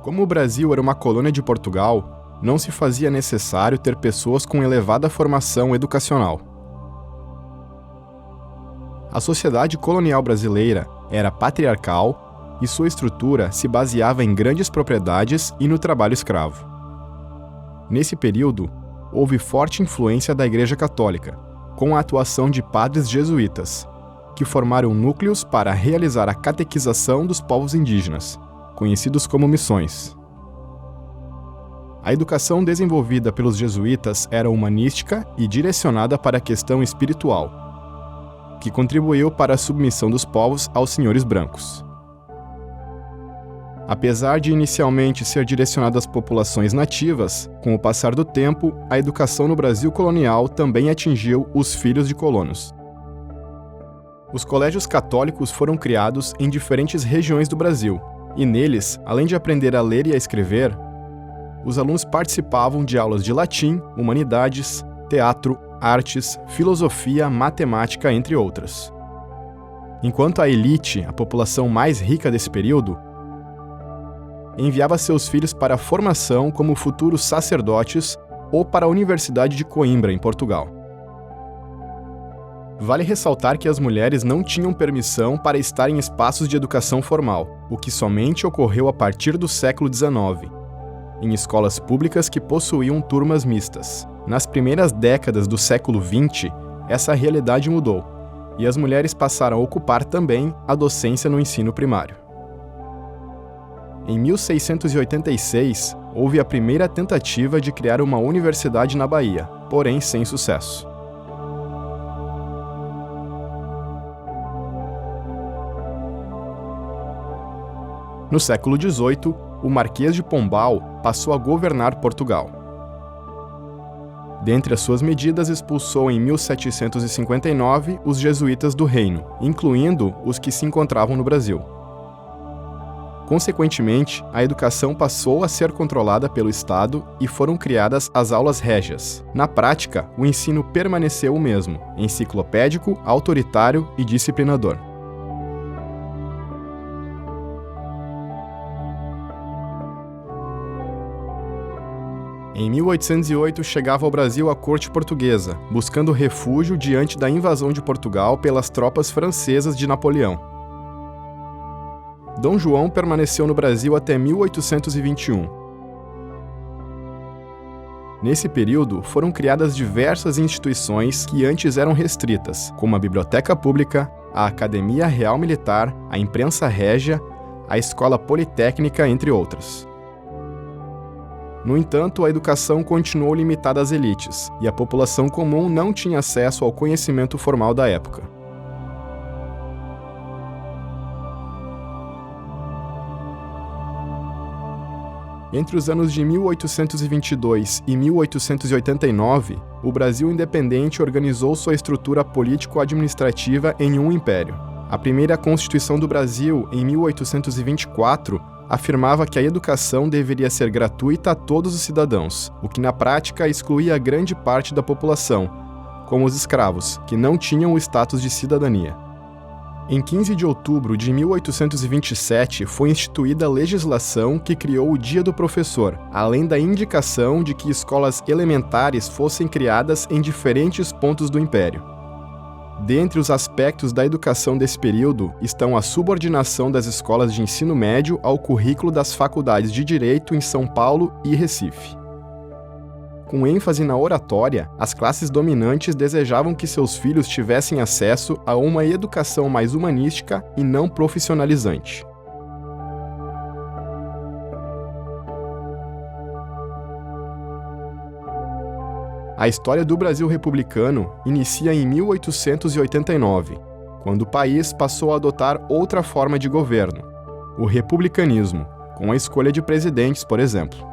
Como o Brasil era uma colônia de Portugal, não se fazia necessário ter pessoas com elevada formação educacional. A sociedade colonial brasileira era patriarcal e sua estrutura se baseava em grandes propriedades e no trabalho escravo. Nesse período, houve forte influência da Igreja Católica, com a atuação de padres jesuítas, que formaram núcleos para realizar a catequização dos povos indígenas, conhecidos como missões. A educação desenvolvida pelos jesuítas era humanística e direcionada para a questão espiritual, que contribuiu para a submissão dos povos aos senhores brancos. Apesar de inicialmente ser direcionada às populações nativas, com o passar do tempo, a educação no Brasil colonial também atingiu os filhos de colonos. Os colégios católicos foram criados em diferentes regiões do Brasil, e neles, além de aprender a ler e a escrever, os alunos participavam de aulas de latim, humanidades, teatro, artes, filosofia, matemática, entre outras. Enquanto a elite, a população mais rica desse período, enviava seus filhos para a formação como futuros sacerdotes ou para a Universidade de Coimbra, em Portugal. Vale ressaltar que as mulheres não tinham permissão para estar em espaços de educação formal, o que somente ocorreu a partir do século XIX, em escolas públicas que possuíam turmas mistas. Nas primeiras décadas do século XX, essa realidade mudou, e as mulheres passaram a ocupar também a docência no ensino primário. Em 1686, houve a primeira tentativa de criar uma universidade na Bahia, porém sem sucesso. No século XVIII, o Marquês de Pombal passou a governar Portugal. Dentre as suas medidas, expulsou em 1759 os jesuítas do reino, incluindo os que se encontravam no Brasil. Consequentemente, a educação passou a ser controlada pelo Estado e foram criadas as aulas régias. Na prática, o ensino permaneceu o mesmo, enciclopédico, autoritário e disciplinador. Em 1808, chegava ao Brasil a corte portuguesa, buscando refúgio diante da invasão de Portugal pelas tropas francesas de Napoleão. Dom João permaneceu no Brasil até 1821. Nesse período, foram criadas diversas instituições que antes eram restritas, como a Biblioteca Pública, a Academia Real Militar, a Imprensa Régia, a Escola Politécnica, entre outras. No entanto, a educação continuou limitada às elites, e a população comum não tinha acesso ao conhecimento formal da época. Entre os anos de 1822 e 1889, o Brasil independente organizou sua estrutura político-administrativa em um império. A primeira Constituição do Brasil, em 1824, afirmava que a educação deveria ser gratuita a todos os cidadãos, o que na prática excluía grande parte da população, como os escravos, que não tinham o status de cidadania. Em 15 de outubro de 1827, foi instituída a legislação que criou o Dia do Professor, além da indicação de que escolas elementares fossem criadas em diferentes pontos do Império. Dentre os aspectos da educação desse período estão a subordinação das escolas de ensino médio ao currículo das faculdades de Direito em São Paulo e Recife. Com ênfase na oratória, as classes dominantes desejavam que seus filhos tivessem acesso a uma educação mais humanística e não profissionalizante. A história do Brasil republicano inicia em 1889, quando o país passou a adotar outra forma de governo, o republicanismo, com a escolha de presidentes, por exemplo.